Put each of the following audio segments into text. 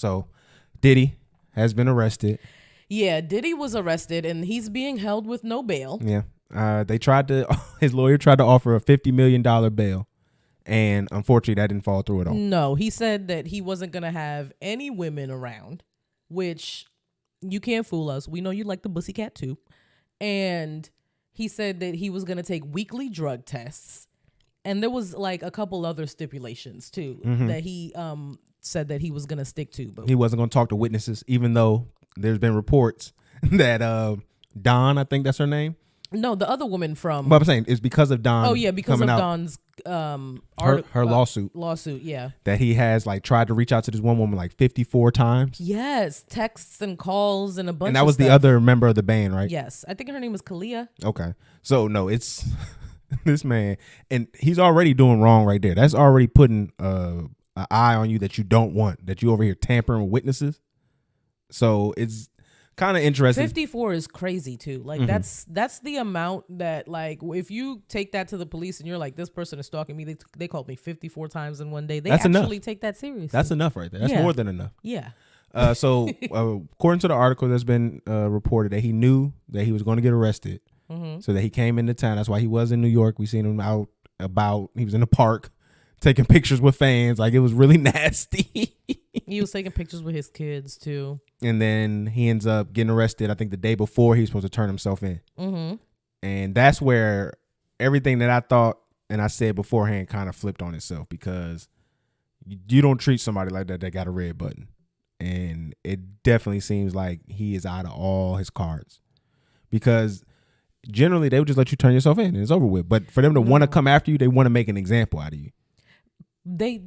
So Diddy has been arrested. Yeah, Diddy was arrested and he's being held with no bail. Yeah. His lawyer tried to offer a $50 million bail. And unfortunately, that didn't fall through at all. No, he said that he wasn't going to have any women around, which you can't fool us. We know you like the pussycat too. And he said that he was going to take weekly drug tests. And there was like a couple other stipulations too that he said that he was going to stick to. But he wasn't going to talk to witnesses, even though there's been reports that Dawn, I think that's her name. No, the other woman from. But I'm saying it's because of Dawn. Oh yeah, because of Dawn's her lawsuit. Lawsuit, yeah. That he has like tried to reach out to this one woman like 54 times. Yes, texts and calls and a bunch. And that was stuff. the other member of the band, right? Yes, I think her name was Kalia. Okay, so no, it's this man, and he's already doing wrong right there. That's already putting an eye on you that you don't want. That you over here tampering with witnesses. So it's kind of interesting. 54 is crazy too. Like that's the amount that like if you take that to the police and you're like, this person is stalking me. They called me 54 times in one day. That's actually take that seriously. That's enough right there. That's more than enough. Yeah. So according to the article that's been reported, that he knew that he was going to get arrested, so that he came into town. That's why he was in New York. We seen him out about. He was in the park taking pictures with fans. Like it was really nasty. He was taking pictures with his kids too. And then he ends up getting arrested, I think the day before he was supposed to turn himself in. And that's where everything that I thought and I said beforehand kind of flipped on itself, because you don't treat somebody like that got a red button. And it definitely seems like he is out of all his cards, because generally they would just let you turn yourself in and it's over with. But for them to want to come after you, they want to make an example out of you. They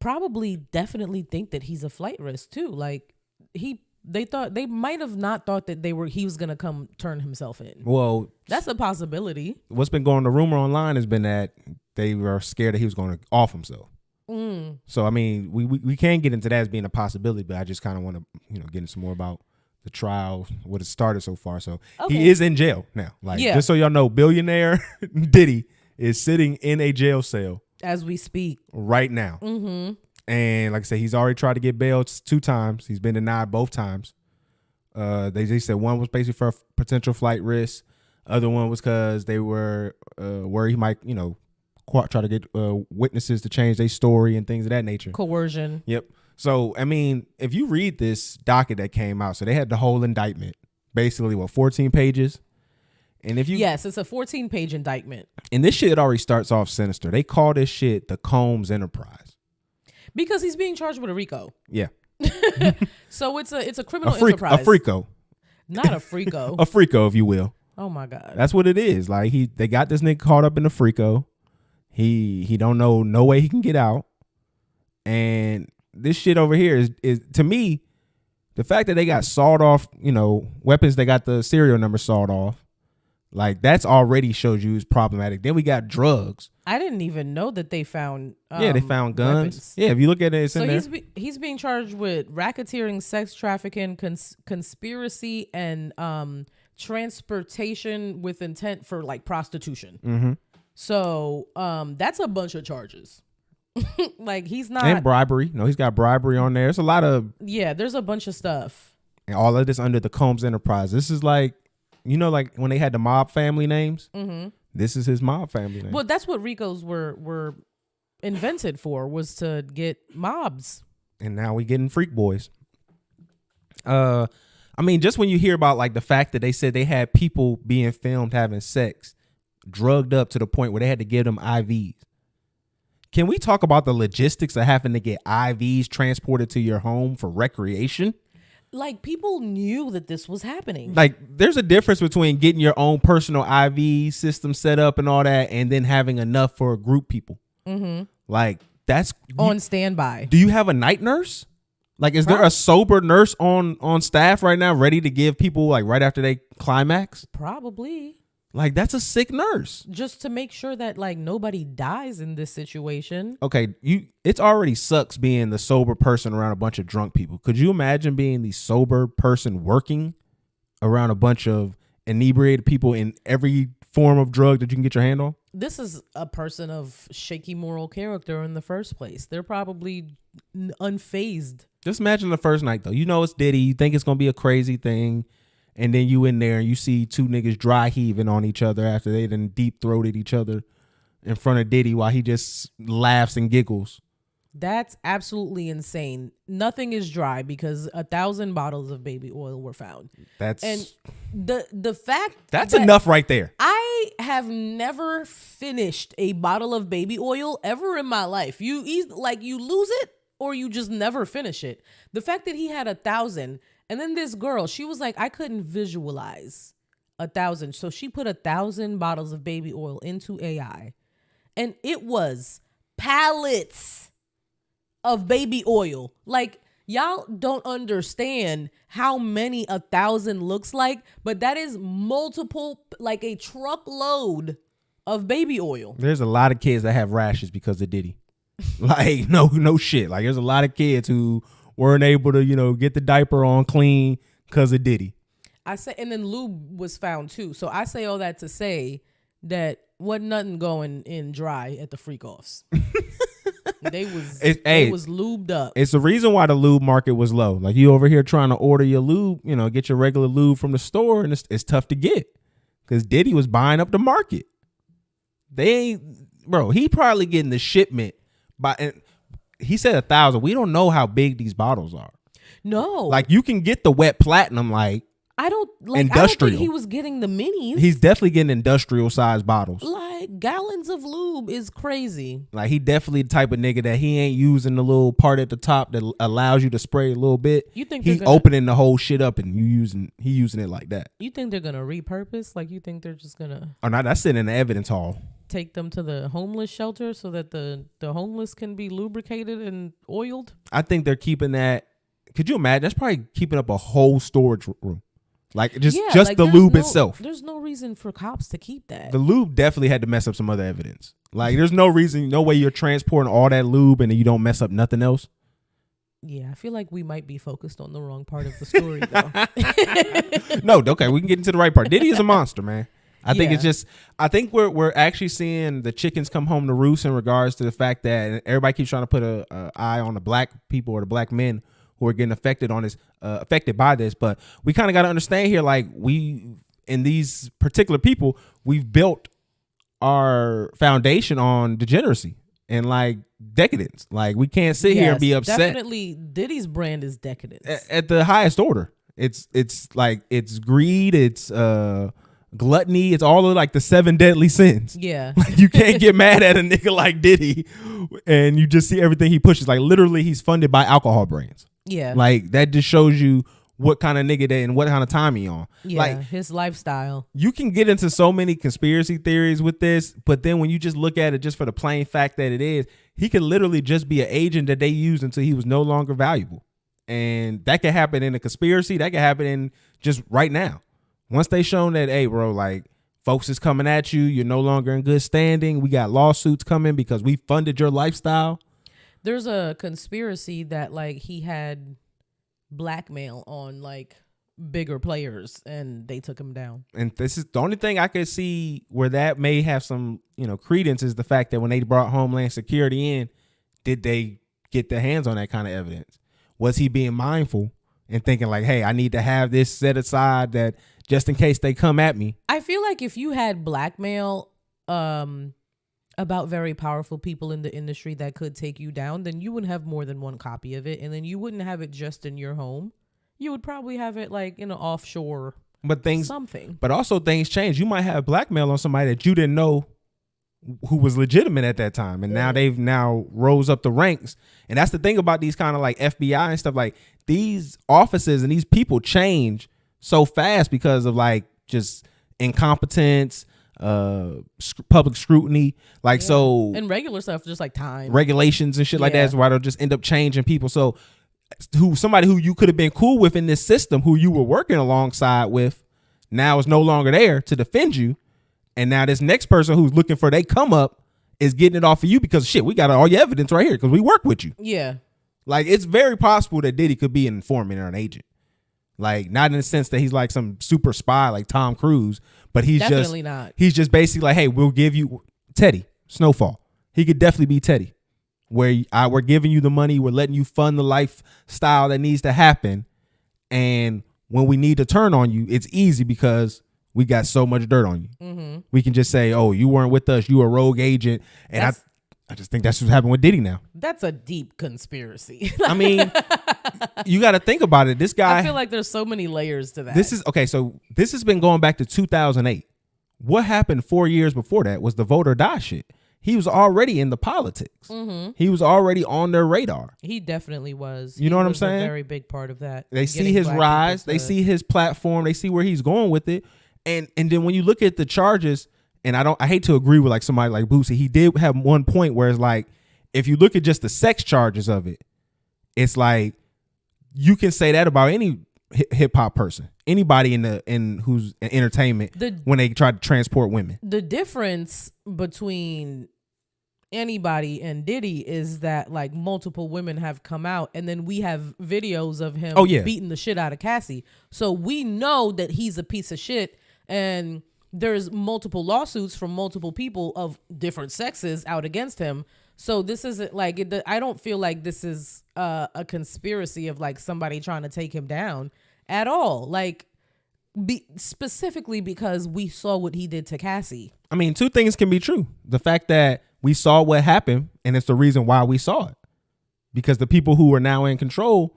probably definitely think that he's a flight risk too. Like they might have not thought that he was gonna come turn himself in. Well, that's a possibility. What's been going, the rumor online has been that they were scared that he was going to off himself. So I mean, we can get into that as being a possibility, but I just kind of want to get into some more about the trial, what has started so far. So he is in jail now. Like just so y'all know, billionaire Diddy is sitting in a jail cell as we speak right now. And like I said, he's already tried to get bail 2 times. He's been denied both times. They said one was basically for a potential flight risk. Other one was because they were worried he might, try to get witnesses to change their story and things of that nature. Coercion. Yep. So, I mean, if you read this docket that came out, so they had the whole indictment, basically, 14 pages? And if you Yes, it's a 14-page indictment. And this shit already starts off sinister. They call this shit the Combs Enterprise. Because he's being charged with a RICO. Yeah. So it's a criminal enterprise. A FRICO. Not a FRICO. A FRICO, if you will. Oh my God. That's what it is. Like they got this nigga caught up in the FRICO. He don't know no way he can get out. And this shit over here is to me, the fact that they got sawed off, weapons, they got the serial number sawed off. Like that's already shows you is problematic. Then we got drugs. I didn't even know that they found they found guns. Weapons. Yeah, if you look at it, it's in there. He's being charged with racketeering, sex trafficking, conspiracy, and transportation with intent for like prostitution. So that's a bunch of charges. Like he's not, and bribery. No, he's got bribery on there. It's a lot of there's a bunch of stuff. And all of this under the Combs Enterprise. This is like, like when they had the mob family names. This is his mob family name. Well, that's what RICOs were invented for, was to get mobs. And now we getting freak boys. I mean, just when you hear about like the fact that they said they had people being filmed having sex, drugged up to the point where they had to give them IVs. Can we talk about the logistics of having to get IVs transported to your home for recreation? Like people knew that this was happening. Like there's a difference between getting your own personal IV system set up and all that, and then having enough for a group people. Like that's on standby. Do you have a night nurse? Like, is there a sober nurse on staff right now ready to give people like right after they climax? Probably. Like that's a sick nurse. Just to make sure that like nobody dies in this situation. Okay, it's already sucks being the sober person around a bunch of drunk people. Could you imagine being the sober person working around a bunch of inebriated people in every form of drug that you can get your hand on? This is a person of shaky moral character in the first place. They're probably unfazed. Just imagine the first night though. You know it's Diddy. You think it's gonna be a crazy thing, and then you in there and you see two niggas dry heaving on each other after they done deep throated each other in front of Diddy while he just laughs and giggles. That's absolutely insane. Nothing is dry because 1,000 bottles of baby oil were found. And the fact that's enough right there. I have never finished a bottle of baby oil ever in my life. You lose it or you just never finish it. The fact that he had 1,000, and then this girl, she was like, I couldn't visualize 1,000, so she put 1,000 bottles of baby oil into AI, and it was pallets of baby oil. Like, y'all don't understand how many 1,000 looks like, but that is multiple, like a truckload of baby oil. There's a lot of kids that have rashes because of Diddy. Like, no shit. Like, there's a lot of kids who weren't able to, get the diaper on clean because of Diddy. And then lube was found too. So I say all that to say that wasn't nothing going in dry at the freak offs. They was lubed up. It's the reason why the lube market was low. Like, you over here trying to order your lube, get your regular lube from the store, and it's tough to get because Diddy was buying up the market. He probably getting the shipment and he said 1,000. We don't know how big these bottles are. No, like you can get the wet platinum, like industrial. I don't think he was getting the minis. He's definitely getting industrial sized bottles. Like, gallons of lube is crazy. Like, he definitely the type of nigga that he ain't using the little part at the top that allows you to spray a little bit. You think he's opening the whole shit up and he using it like that? You think they're gonna repurpose? Like, you think they're just gonna? Oh no, that's sitting in the evidence hall. Take them to the homeless shelter so that the homeless can be lubricated and oiled? I think they're keeping that. Could you imagine? That's probably keeping up a whole storage room. Like, just the lube itself. There's no reason for cops to keep that. The lube definitely had to mess up some other evidence. Like, there's no way you're transporting all that lube and then you don't mess up nothing else. Yeah, I feel like we might be focused on the wrong part of the story, though. No, okay, we can get into the right part. Diddy is a monster, man. I think we're actually seeing the chickens come home to roost in regards to the fact that everybody keeps trying to put a eye on the black people or the black men who are getting affected by this. But we kind of got to understand here, like, in these particular people, we've built our foundation on degeneracy and like decadence. Like, we can't sit here and be upset. Definitely, Diddy's brand is decadence at the highest order. It's like, it's greed, it's gluttony, it's all of like the 7 deadly sins. Yeah. Like, you can't get mad at a nigga like Diddy and you just see everything he pushes. Like, literally, he's funded by alcohol brands. Yeah. Like, that just shows you what kind of nigga and what kind of time he on. Yeah, like, his lifestyle. You can get into so many conspiracy theories with this, but then when you just look at it just for the plain fact that it is, he could literally just be an agent that they used until he was no longer valuable. And that could happen in a conspiracy. That could happen in just right now. Once they shown that, hey, bro, like, folks is coming at you, you're no longer in good standing, we got lawsuits coming because we funded your lifestyle. There's a conspiracy that, like, he had blackmail on, like, bigger players and they took him down. And this is the only thing I could see where that may have some, credence is the fact that when they brought Homeland Security in, did they get their hands on that kind of evidence? Was he being mindful and thinking like, hey, I need to have this set aside that just in case they come at me? I feel like if you had blackmail about very powerful people in the industry that could take you down, then you wouldn't have more than one copy of it. And then you wouldn't have it just in your home. You would probably have it like in an offshore something. But also things change. You might have blackmail on somebody that you didn't know who was legitimate at that time. And now they've rose up the ranks. And that's the thing about these kind of like FBI and stuff. Like, these offices and these people change so fast because of like just incompetence, public scrutiny, like, so, and regular stuff, just like time regulations and shit like that. That's why they'll just end up changing people. So somebody who you could have been cool with in this system, who you were working alongside with, now is no longer there to defend you. And now this next person who's looking for they come up is getting it off of you because shit, we got all your evidence right here because we work with you. Yeah. Like, it's very possible that Diddy could be an informant or an agent. Like, not in the sense that he's like some super spy like Tom Cruise, but he's definitely not. He's just basically like, hey, we'll give you Teddy Snowfall. He could definitely be Teddy. where we're giving you the money, we're letting you fund the lifestyle that needs to happen, and when we need to turn on you, it's easy because we got so much dirt on you. Mm-hmm. We can just say, oh, you weren't with us, you a rogue agent, and I just think that's what's happening with Diddy now. That's a deep conspiracy. I mean, you got to think about it. This guy, I feel like there's so many layers to that. So this has been going back to 2008. What happened 4 years before that was the vote or die shit. He was already in the politics. Mm-hmm. He was already on their radar. He definitely was. You know what I'm saying? A very big part of that. They see his rise. They see his platform. They see where he's going with it. And then when you look at the charges, and I hate to agree with like somebody like Boosie, he did have one point where it's like, if you look at just the sex charges of it, it's like you can say that about any hip hop person, anybody in who's in entertainment when they try to transport women. The difference between anybody and Diddy is that like multiple women have come out, and then we have videos of him beating the shit out of Cassie. So we know that he's a piece of shit, and there's multiple lawsuits from multiple people of different sexes out against him. So this isn't like I don't feel like this is a conspiracy of like somebody trying to take him down at all. Like specifically because we saw what he did to Cassie. I mean, two things can be true. The fact that we saw what happened, and it's the reason why we saw it. Because the people who are now in control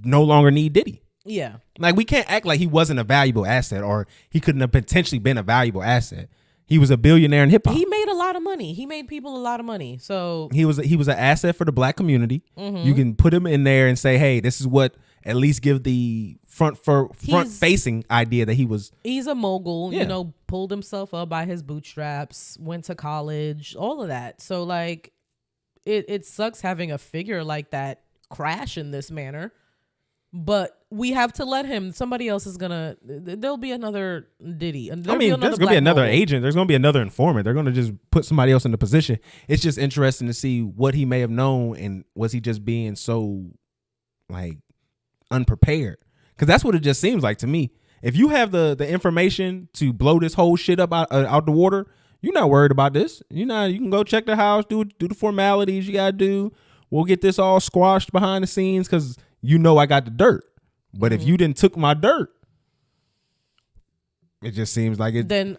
no longer need Diddy. Yeah. Like, we can't act like he wasn't a valuable asset, or he couldn't have potentially been a valuable asset. He was a billionaire in hip hop. He made a lot of money. He made people a lot of money. So he was an asset for the black community. Mm-hmm. You can put him in there and say, hey, this is what, at least give the front facing idea that he was. He's a mogul, pulled himself up by his bootstraps, went to college, all of that. So like it sucks having a figure like that crash in this manner. But we have to let him. Somebody else is there'll be another Diddy. There's going to be another agent. There's going to be another informant. They're going to just put somebody else in the position. It's just interesting to see what he may have known, and was he just being so like unprepared? Because that's what it just seems like to me. If you have the information to blow this whole shit up out the water, you're not worried about this. You can go check the house, do the formalities you got to do. We'll get this all squashed behind the scenes because I got the dirt. But if you didn't took my dirt, it just seems like it. Then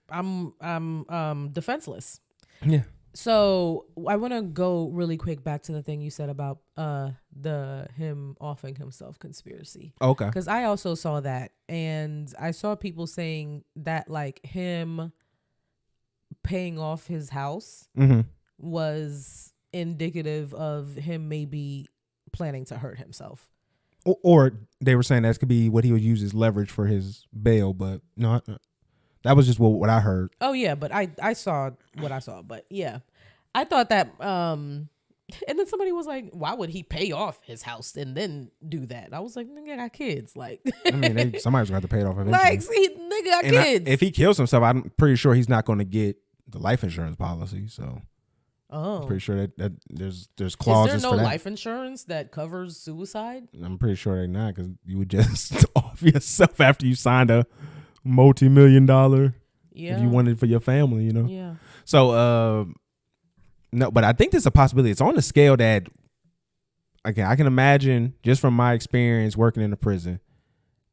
I'm defenseless. Yeah. So I want to go really quick back to the thing you said about him offing himself conspiracy. Okay. Because I also saw that, and I saw people saying that like him paying off his house was indicative of him maybe planning to hurt himself. Or they were saying that could be what he would use as leverage for his bail, but no, that was just what I heard. Oh yeah, but I saw what I saw, but yeah, I thought that. And then somebody was like, "Why would he pay off his house and then do that?" I was like, "Nigga, I got kids." Like, I mean, somebody's got to pay it off eventually. Like, see, nigga got kids. If he kills himself, I'm pretty sure he's not going to get the life insurance policy. So, I'm pretty sure that there's clauses. Is there no for life insurance that covers suicide? I'm pretty sure they're not, because you would just off yourself after you signed a multi-million-dollar. Yeah. If you wanted it for your family, Yeah. So, no, but I think there's a possibility. It's on the scale that, again, I can imagine just from my experience working in a prison,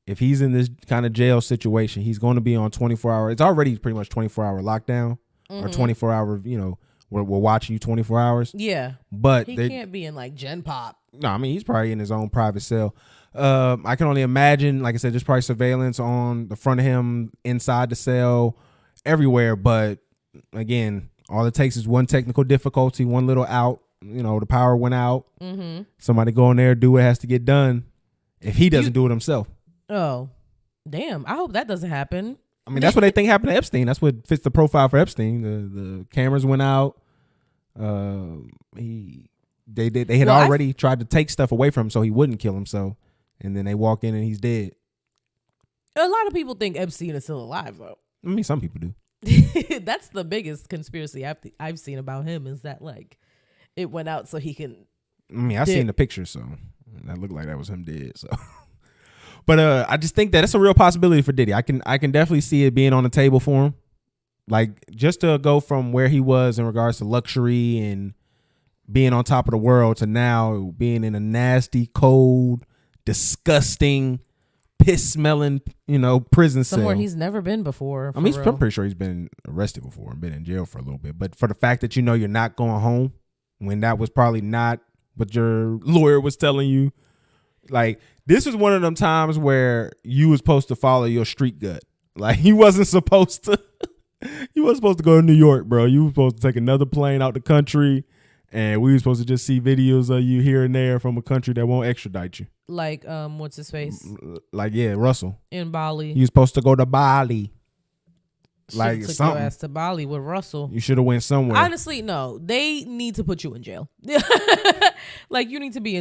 if he's in this kind of jail situation, he's going to be on 24-hour. It's already pretty much 24-hour lockdown or 24-hour, we're watching you 24 hours. Yeah. But he can't be in like Gen Pop. No, I mean, he's probably in his own private cell. I can only imagine, like I said, there's probably surveillance on the front of him, inside the cell, everywhere. But again, all it takes is one technical difficulty, one little out. The power went out. Mm-hmm. Somebody go in there, do what has to get done. If he doesn't do it himself. Oh, damn. I hope that doesn't happen. I mean, that's what they think happened to Epstein. That's what fits the profile for Epstein. The cameras went out. They had already tried to take stuff away from him so he wouldn't kill himself, and then they walk in and he's dead. A lot of people think Epstein is still alive, though. I mean, some people do. That's the biggest conspiracy I've seen about him, is that like it went out so he can. I mean, I've seen the picture, so that looked like that was him dead. So, but I just think that it's a real possibility for Diddy. I can definitely see it being on the table for him, like just to go from where he was in regards to luxury and being on top of the world to now being in a nasty, cold, disgusting, piss smelling, prison cell. Somewhere he's never been before. I mean, I'm pretty sure he's been arrested before and been in jail for a little bit. But for the fact that you're not going home when that was probably not what your lawyer was telling you, like, this is one of them times where you was supposed to follow your street gut. Like, you wasn't supposed to go to New York, bro. You were supposed to take another plane out the country, and we were supposed to just see videos of you here and there from a country that won't extradite you. Like, what's his face? Like, yeah, Russell. In Bali. You supposed to go to Bali. Like, took your ass to Bali with Russell. You should have went somewhere. Honestly, no. They need to put you in jail. Like, you need to be in